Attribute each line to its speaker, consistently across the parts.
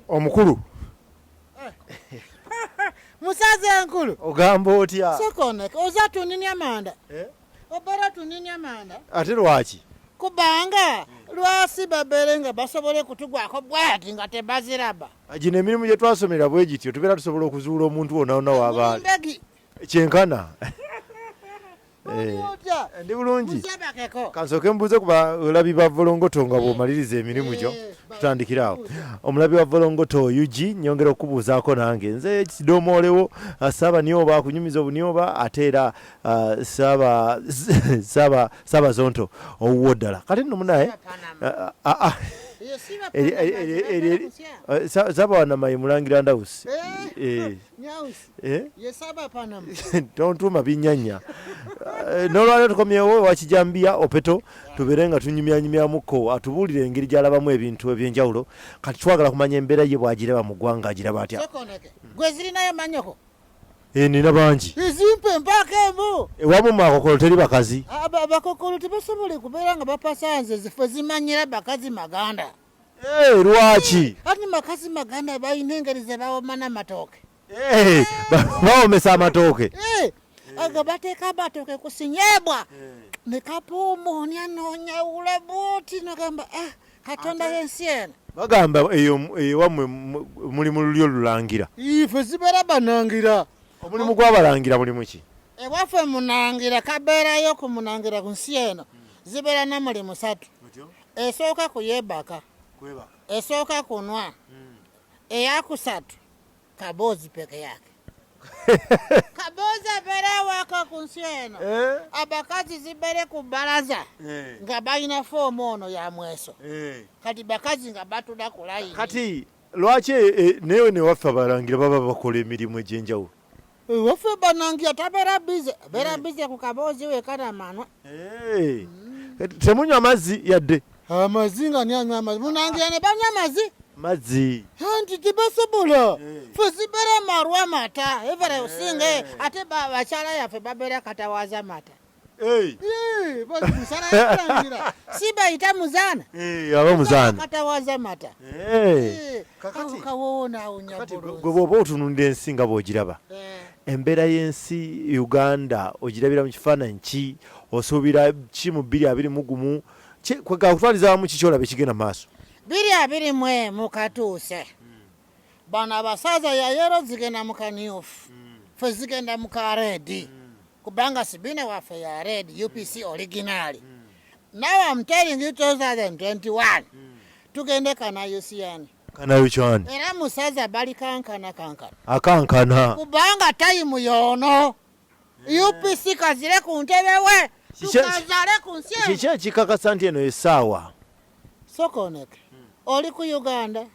Speaker 1: omukulu
Speaker 2: musaza enkulu
Speaker 1: ogamba otya
Speaker 2: sokoneka oza tuninya manda obera tuninya manda
Speaker 1: ate lwaki
Speaker 2: kubanga lwasi babere nga basobole kutugwako bwati nga tebaziraba
Speaker 1: gino emirimu gye twasomera bwe gityo tubeera tusobola okuzuula omuntu wonna wonna w'abaali kyenkana ndi bulungi kansooke mbuuze kuba olabi ba volongoto nga bw'omaliriza emirimu gyo tutandikira awo omulabi wa volongoto yugi nyongera okubuuzaako nange nze kidomoolewo saaba nioba akunyumiza obunioba ate era saaba zonto owuwo ddala kati nno munaye saaba wanamaye mulangira ndawusi tontuuma binyanya n'olwaliro tukomyewo wakijambiya OPETO tubeere nga tunyumyanyumyamuko atubuulire engeri gy'alabamu ebintu ebyenjawulo kati twagala kumanya embeera ye bw'agiraba mu ggwanga agiraba atya
Speaker 2: gwe zirinayo manyoko
Speaker 1: nina bangi
Speaker 2: ezimpe mpaka emu
Speaker 1: ewamu makokolo teri bakazi
Speaker 2: bakokolo tebasobole kubeera nga bapasanze zifwe zimanyira bakazi maganda
Speaker 1: lwaki
Speaker 2: ati makazi maganda balina engeri ze bawoma n'amatooke
Speaker 1: bawomesa amatooke
Speaker 2: aga bateeka amatooke ku sinyebwa ne kapuumuunya noonyawula buuti nogamba katonda y'ensi eno
Speaker 1: bagamba ewammwe muli mu lulyo lulangira
Speaker 2: ife zibeera banangira
Speaker 1: omulimu gw'abalangira mulimu ki
Speaker 2: ewaffe munangira kabeerayo ku munangira ku nsi eno zibeera namulimu 3 esooka kuyeebaka esooka kunwa eyakusatu kaboozi peke yake kaboozi abeera waka ku nsi eno abakazi zibeere ku bbalaza nga balina foomu ono ya mweso kati bakazi nga batula ku layini
Speaker 1: kati lwaki newe newaffe abalangira baba bakola emirimu egy'enjawulo
Speaker 2: waffe banangira tabeera bize abeera bize ku kaboozi wekanamanwa
Speaker 1: temunywa mazzi yadde
Speaker 2: amazzi nga nyanywa amazzi munangira ne banywa
Speaker 1: mazzi
Speaker 2: anti tebasobola fe zibeera marwa mata evere osinge ate bakyala yaffe babeera katawaza mata si bayita muzaana
Speaker 1: aba muzaana
Speaker 2: katawaza mata
Speaker 1: gwe bw'oba otunulira ensi nga bw'ogiraba embeera y'ensi Uganda ogirabira mu kifaananyi ki osuubira ki mu 2021 kwekakutwaliza wamu kiki olaba ekigenda mu maaso
Speaker 2: 2021 katuuse bano abasaza yayero zigenda mu kamyufu fe zigenda mu kareedi kubanga sibina waffe ya red UPC original now I'm telling you 2021 tugende kana UCN
Speaker 1: kanayo cyane
Speaker 2: era musaza bali kankana
Speaker 1: akankana
Speaker 2: kubanga time yono UPC kazire ku ntebe we tukazale ku nsi
Speaker 1: kiki kikakasa nti eno esaawa
Speaker 2: sokoneke oli ku Uganda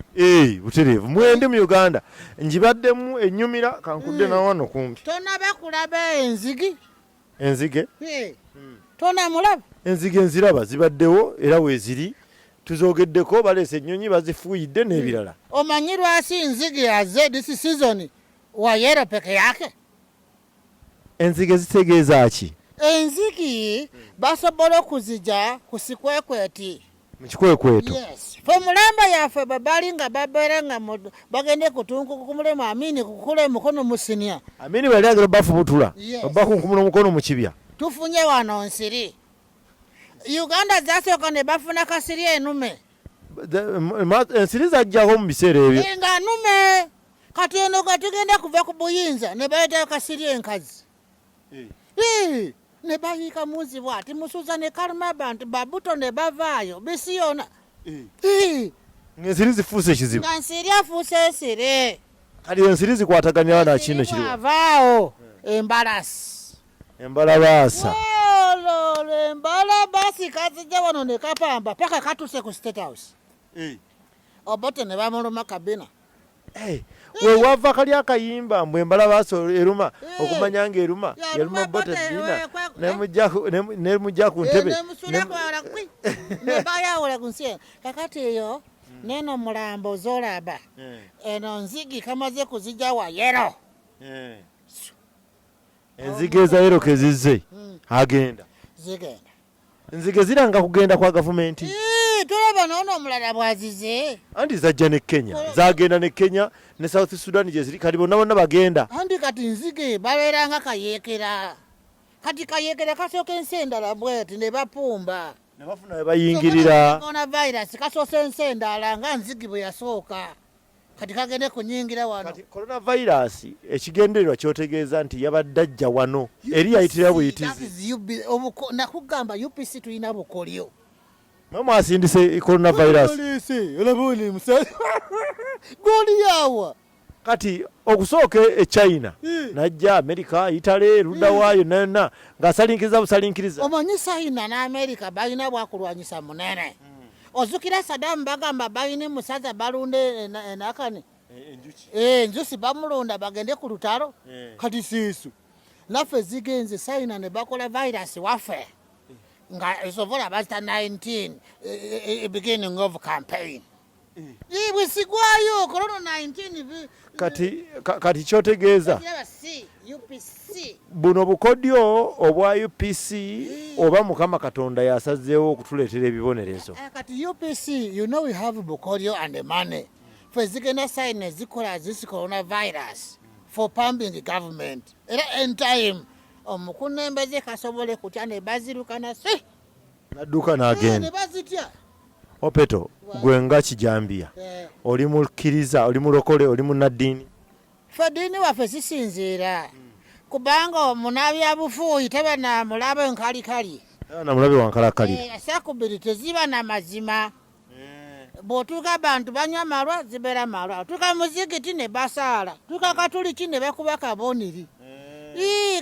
Speaker 1: butereevu mwende mu Uganda njibaddemu ennyumira kankudde na wano kumpi
Speaker 2: tona bakulaba
Speaker 1: enzige
Speaker 2: tona mulaba
Speaker 1: enzige nziraba zibaddewo era weeziri tuzogeddeko baleese ennyonyi bazifuuyidde n'ebirala
Speaker 2: omanyi lwaki nzige yaze this season wayero peke yake
Speaker 1: enzige zitegeeza ki
Speaker 2: enzigi basobola okuzija ku sikwekweti
Speaker 1: mu kikwekweto
Speaker 2: fe mulamba yaffe babali nga babeera nga bagende kutunkuku ku mulemu amini kukula emukono mu sinia
Speaker 1: amini bali agera bafubutula bakunkumula omukono mu kibya
Speaker 2: tufunye wano nsiri Uganda zasooka ne bafuna kasiri enume
Speaker 1: ensiri zajjaho mu biseera ebyo
Speaker 2: nga nume kati eno gatugenda kuva ku buyinza ne baleetayo kasiri enkazi ne bayiika muzi bwati musuza ne kaluma abantu babuto ne bavaayo bisi yona
Speaker 1: ng'ensiri zifuuse ekizibu
Speaker 2: nga nsiri afuuse ensiri
Speaker 1: kati ensiri zikwataganira na kino kiri
Speaker 2: avaawo
Speaker 1: embalabaasa
Speaker 2: embalabasi kazijja wano ne kapamba paka katuse ku State House OBOTE ne bamuluma kabina
Speaker 1: wewava kali akayimba mbwe embalabaasa eruma okumanya ng'eruma yaluma OBOTE dina nemujja ku ntebe
Speaker 2: nebayawula ku nsi kakati eyo neno mulambo zolaba eno nzigi kamaze kuzijja wa yero
Speaker 1: enzige za yero kezizze agenda
Speaker 2: zigenda
Speaker 1: enzige ziranga kugenda kwa gavumenti
Speaker 2: tulaba n'ono omulala bwazize
Speaker 1: anti zajja ne Kenya zagenda ne Kenya ne South Sudan gye ziri kati bonna bagenda
Speaker 2: anti kati nzige babeeranga kayeekera kati kayeekera kasooka ensi endala bweti ne bapumba
Speaker 1: ne bafuna we bayingirira
Speaker 2: coronavirus kasoosa ensi endala nga nzigi bwe yasooka kati kagende kunyingira wano
Speaker 1: kati coronavirus ekigendererwa kyotegeeza nti yabadde ajja wano eri yayitira buyitizi
Speaker 2: nakugamba UPC tulina bukolyo
Speaker 1: mama asindise coronavirus
Speaker 2: goli yawa
Speaker 1: kati okusooka e China najja America Italy ludda waayo nena ng'asalinkiriza busalinkiriza
Speaker 2: omanyi China ne America balina bwakulwanyisa munene ozukira Saddam bagamba balina musaza balunde nakani enjusi bamulonda bagende ku lutalo kati siisu naffe zigenze China ne bakola virus waffe nga esobola bazita 19 beginning of campaign ibwe sigwayo corona 19
Speaker 1: kati kyotegeeza
Speaker 2: UPC
Speaker 1: buno bukodyo obwa UPC oba Mukama Katonda yasazeewo okutuleetera ebibonerezo
Speaker 2: kati UPC you know we have bukodyo and the money for zigenda sign zikola this coronavirus for pumping government era in time omukunembeze kasobole kutya ne bazirukana
Speaker 1: nadduka n'agenda
Speaker 2: ne bazitya
Speaker 1: OPETO gwe nga kijambia oli mukkiriza oli mulokole oli munnaddiini
Speaker 2: ffe ddiini waffe sisinziira kubanga omunabyabufuuyi teba na mulabe nkalikali
Speaker 1: na mulabe wankalakali
Speaker 2: esakubiri teziba na mazima bw'otuuka abantu banywa malwa zibeera malwa tuka muzigiti ne basaala tuka katuliki ne bakuba kaboniri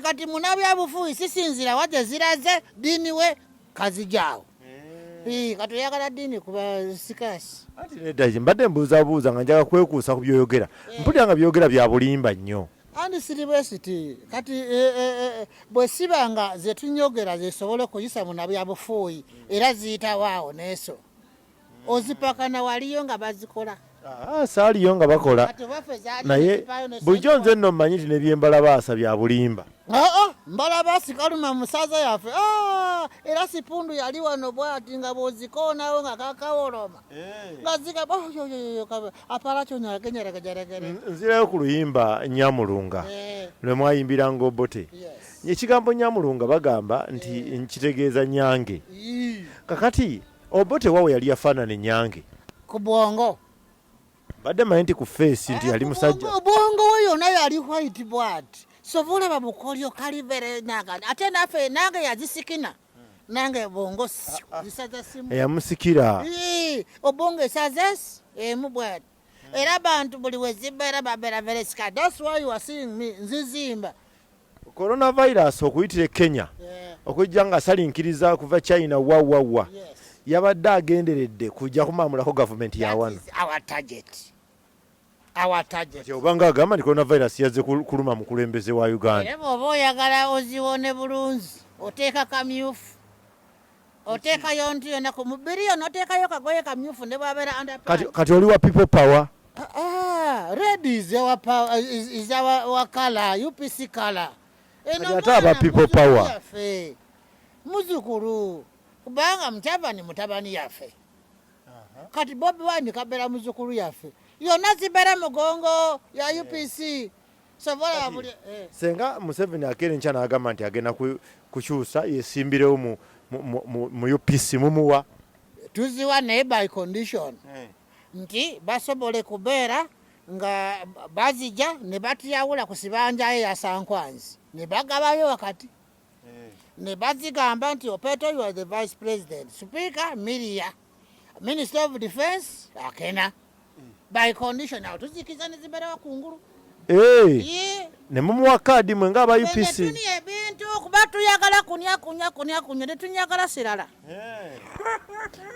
Speaker 2: kati munabyabufuuyi sisinziira wajja ziraze ddiini we kazijaawo kati oyagala ddiini kuba sikasi
Speaker 1: ati nedda mbadde mbuuzabuuza nga njaga kwekuusa ku byoyogera mpulira nga byogera bya bulimba nnyo
Speaker 2: andi siribwesiti kati bwe siba nga ze tunyogera zesobole okuyisa munabyabufuuyi era ziyitawaawo neeso ozipakana waliyo nga bazikola
Speaker 1: saaliyo nga bakola naye bulijjo nze nno mmanyi nti nebyembalabaasa bya bulimba
Speaker 2: mbalabaasi kaluma musaza yaffe era sipundu yali wano bwati nga bwozikoonawo nga kakawoloma nga ziga apala kyonyagenyeragejeregere
Speaker 1: nzirayo ku luyimba Nyamulunga lwe mwayimbiranga OBOTE ekigambo Nyamulunga bagamba nti nkitegeeza nyange kakati OBOTE waawe yali yafaanana nyange
Speaker 2: ku bwongo
Speaker 1: badde manyi nti ku feesi nti yali musajja
Speaker 2: obwongo we yonna yali white bwati sobola babukolyo kalivere nagani ate naffe nange yazisikina nange bongo zisaza simu
Speaker 1: eyamusikira
Speaker 2: obongo esazes emu bwati era abantu buli wezibeera babeera very scared. That's why you are seeing me nzizimba
Speaker 1: coronavirus okuyitira Kenya okujja nga asalinkiriza kuva China wawawa yabadde agenderedde kujja kumamulako gavumenti ya wano
Speaker 2: our target
Speaker 1: obanga agamba nti coronavirus yazze kuluma mu kulembeze wa Uganda
Speaker 2: era bw'oba oyagala oziwone bulungi oteeka kamyufu oteekayo nti yonna ku mubiri yonna oteekayo kagoye kamyufu ne bwabeera
Speaker 1: kati oli wa people power
Speaker 2: red is our power is our color UPC color
Speaker 1: ate aba people power
Speaker 2: muzukulu kubanga Museveni mutabani yaffe kati Bobi Wine kabeera muzukulu yaffe yonna zibeera mugongo ya UPC sobola buli
Speaker 1: senga Museveni akeera enkya n'agamba nti agenda kukyusa yesimbirewo mu UPC mumuwa
Speaker 2: tuziwa naye by condition nti basobole kubeera nga bazija ne batiyawula ku sibanjaye ya Sankwanzi ne bagabayo wakati ne bazigamba nti OPETO you are the vice president speaker Miria minister of defense akena by condition awo tuzikiza ne zibeera wakungulu
Speaker 1: ne mumuwa kaadi mwe nga aba UPC
Speaker 2: tuni ebintu kuba tuyagala kunya ne tunyagala sirala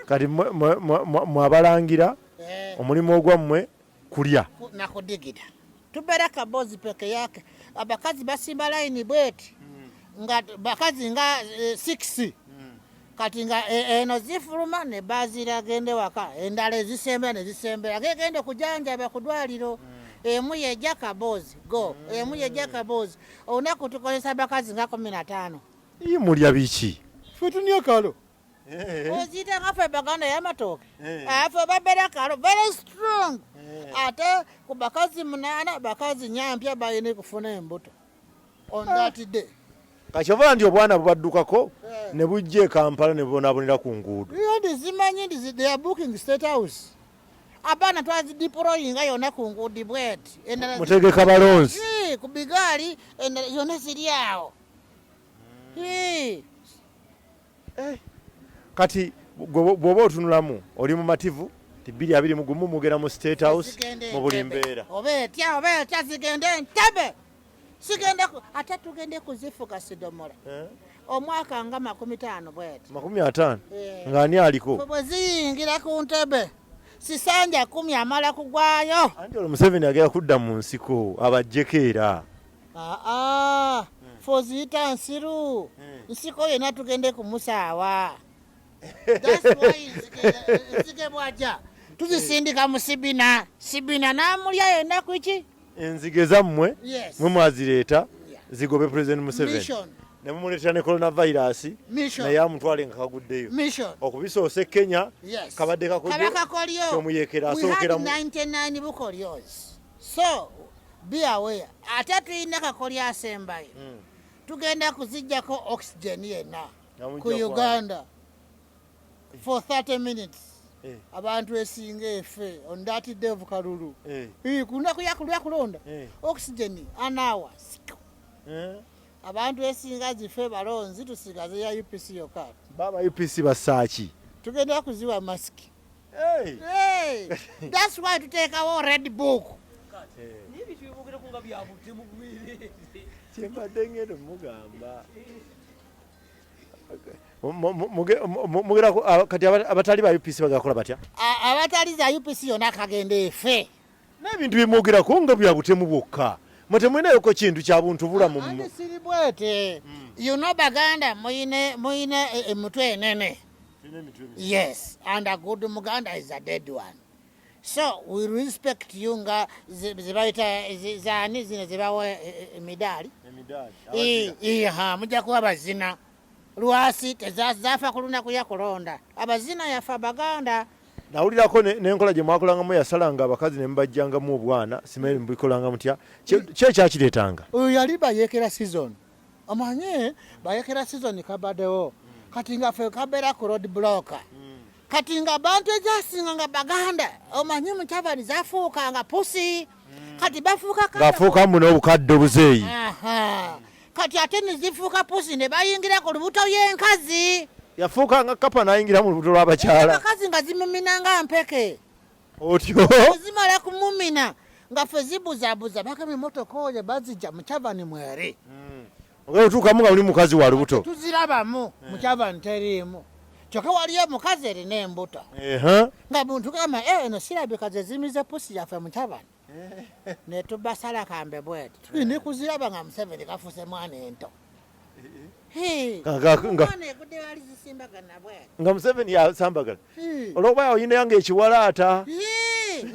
Speaker 1: kati mwabalangira omulimu ogwammwe kulya
Speaker 2: nakudigida tubeera kabozi peke yake abakazi basimba layini bweti nga bakazi nga 6 kati nga eno zifuluma ne bazira gende waka endala ezisembera ne zisembera gegende kujanjaba ku ddwaliro emu yejja kabozi go emu yejja kabozi olunaku tukozesa bakazi nga 15
Speaker 1: mulya biki
Speaker 2: ffe tunywa kalo ozita ngafe baganda y'amatooke afe babeera kalo very strong ate ku bakazi 8 bakazi nyampya balina kufuna embuto on that day
Speaker 1: kakyova nti obwana bubaddukako ne bujja e Kampala ne bubonaabonera ku nguudo
Speaker 2: zimanyi ndi they are booking state house abaana twazidiployinga yonna ku nguudi bweti
Speaker 1: mutegeka balonzi
Speaker 2: ku bigaali endala yonna ziri awo
Speaker 1: kati bw'oba otunulamu oli mu mativu ti 221 mugera mu state house mu buli mbeera
Speaker 2: oba etya zigende Entebbe sigende ate tugende kuzifuka sidomola omwaka nga 50 bweti
Speaker 1: 50 ng'ani aliko
Speaker 2: bwe ziyingira ku Entebbe sisanja 10 amala kugwayo
Speaker 1: anti olwo Museveni agera kudda mu nsiko abajjeko era
Speaker 2: foziyita nsiru nsiko yena tugende kumusaawa that's why nzige bwaja tuzisindika mu sibina namulya yena kuki
Speaker 1: enzige zammwe mwe mwazireeta zigobe President Museveni ne mumuleetera ne coronavirus naye amutwale nga kaguddeyo okubisoose Kenya kabadde kakodyo omuyekera asookera mu
Speaker 2: 99 bukolyozi so be aware ate tulina kakolyo asembayo tugenda kuzijjako oxygen yena ku Uganda for 30 minutes abantu esinga efe on that day of kalulu kunaku yakulonda oxygen an hour abantu esinga zife balonzi tusigaze ya UPC yokka
Speaker 1: baba UPC basaaki
Speaker 2: tugenda kuziwa mask that's why tuteekawo red book
Speaker 1: kyembadde ngendo mugamba mugera kati abatali ba UPC bagakola batya
Speaker 2: abatali za UPC yonna kagenda efe
Speaker 1: n'ebintu bimwogerako nga bya butemu bwokka mwetemwenayoko kintu kya buntu bulamu
Speaker 2: siri bwete you know baganda muyine emutwe enene yes and a good muganda is a dead one so we respect you nga zibaita zani zine zibawa emidali mujja kuba bazina lwasi tezafa kuluna kuya kulonda abazina yafa baganda
Speaker 1: nawulirako n'enkola gye mwakolangamu yasalanga abakazi ne mubajjangamu obwana simanyi mubikolanga mutya kyekyakireetanga
Speaker 2: oyo yali bayekera season amanye bayekera season kabaddewo kati nga ffe kabeera ku road block kati nga bantu ejasinga nga baganda omanyi mukyabani zafuukanga pusi kati
Speaker 1: bafuukamu n'obukadde obuzeeyi
Speaker 2: kati ate nezifuuka pusi ne bayingira ku lubuto y'enkazi
Speaker 1: yafuuka nga kapa n'ayingira mu lubuto lw'abakyala
Speaker 2: abakazi nga zimumina nga mpeke
Speaker 1: otyo
Speaker 2: zimala kumumina nga ffe zibuzabuza bakama emmotoka oyo bazijja mukyavani mwere
Speaker 1: otuukamu nga muli mukazi wa lubuto
Speaker 2: tuzirabamu mukyavani teriimu kyokka waliyo mukazi erina embuto nga muntu gamba eno sirabika ze zimize pusi yaffe mukyavani netubasala kambe bweti tulina kuziraba nga Museveni kafuuse mwana ento
Speaker 1: nga Museveni yasambagala olwokuba oyina yange ekiwalaata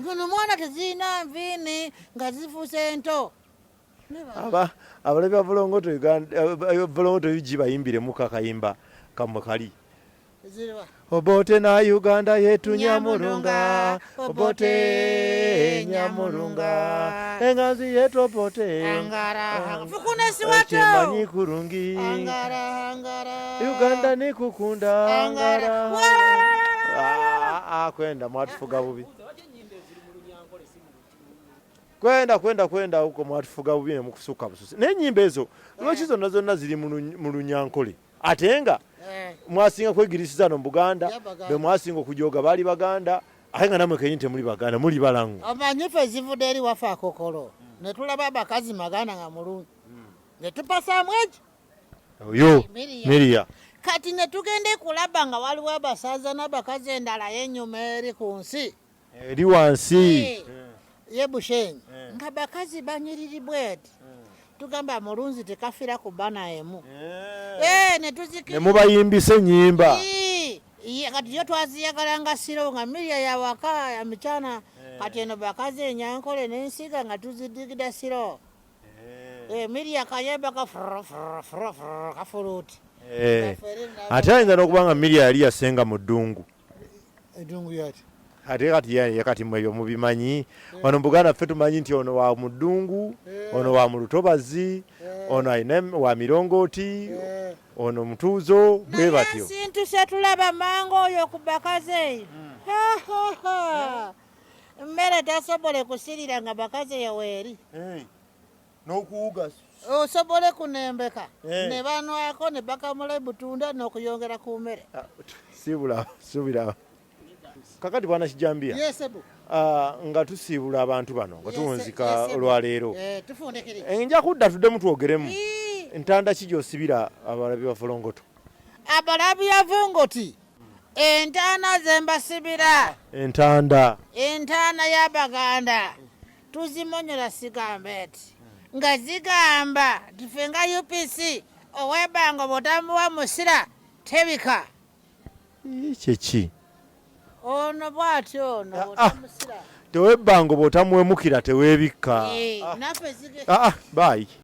Speaker 2: ngono mwana tezirina nviini nga zifuuse ento
Speaker 1: abalabi ba Volongoto UG bayimbiremu kakayimba kamwe kali OBOTE na Uganda yetu Nyamulunga OBOTE Nyamulunga engazi yetu OBOTE
Speaker 2: fukunesi wacho
Speaker 1: chimanyi kurungi Uganda ni kukunda kwenda mwatufuga bubi kwenda huko mwatufuga bubi ne mukusuka bususi n'ennyimba ezo lwaki zonna ziri mu Lunyankole ate nga mwasinga kwegirisiza no mu Buganda be mwasinga okujoga bali baganda ate nga namwe kenyi temuli baganda muli balangu
Speaker 2: amanyi ffe zivudde eri wafa akokolo ne tulaba abakazi maganda nga mulungi ne tupasaamu eki
Speaker 1: oyo Miriya
Speaker 2: kati ne tugende kulaba nga waliwo abasaza n'abakazi endala y'ennyuma eri ku nsi
Speaker 1: eri wansi
Speaker 2: yebushenyi nga bakazi banyiriri bweti tugamba mulunzi tekafira ku bana emu
Speaker 1: ne mubayimbisa ennyimba
Speaker 2: kati yo twaziyagalanga siro nga Miriya ya waka ya michana kati eno bakazi enyankole n'ensiga nga tuzidigida siro Miriya kayemba kafuluuti
Speaker 1: ate ayinza n'okuba nga Milly yali yasenga mu ddungu
Speaker 2: eddungu yati
Speaker 1: ate kati yakati mwebyo mubimanyi wano mu Buganda ffe tumanyi nti ono wa mu ddungu ono wa mu lutobazi ono ayina wa mirongooti ono mutuuzo bwe batyo
Speaker 2: sintu setulaba mango oyo ku bakaze mmere tasobole kusirira nga bakaze yaweeri
Speaker 1: n'okuwuga
Speaker 2: osobole kunembeka ne banwako ne bakamula butunda n'okuyongera ku mmere
Speaker 1: siibula kakati bwana Kijambiya nga tusiibula abantu bano nga tuwunzika olwaleero nja kudda tuddemu twogeremu entanda ki gy'osibira abalabi ba Volongoto
Speaker 2: abalabi ya Vongoti entaana ze mbasibira entaana y'Abaganda tuzimonyola sigamba eti nga zigamba tufe nga UPC owebanga bw'otamuwa musira tebika
Speaker 1: kyeki
Speaker 2: ono bw'atyo ono bw'otamusira
Speaker 1: tewebbanga bw'otamuwemukira teweebikka baayi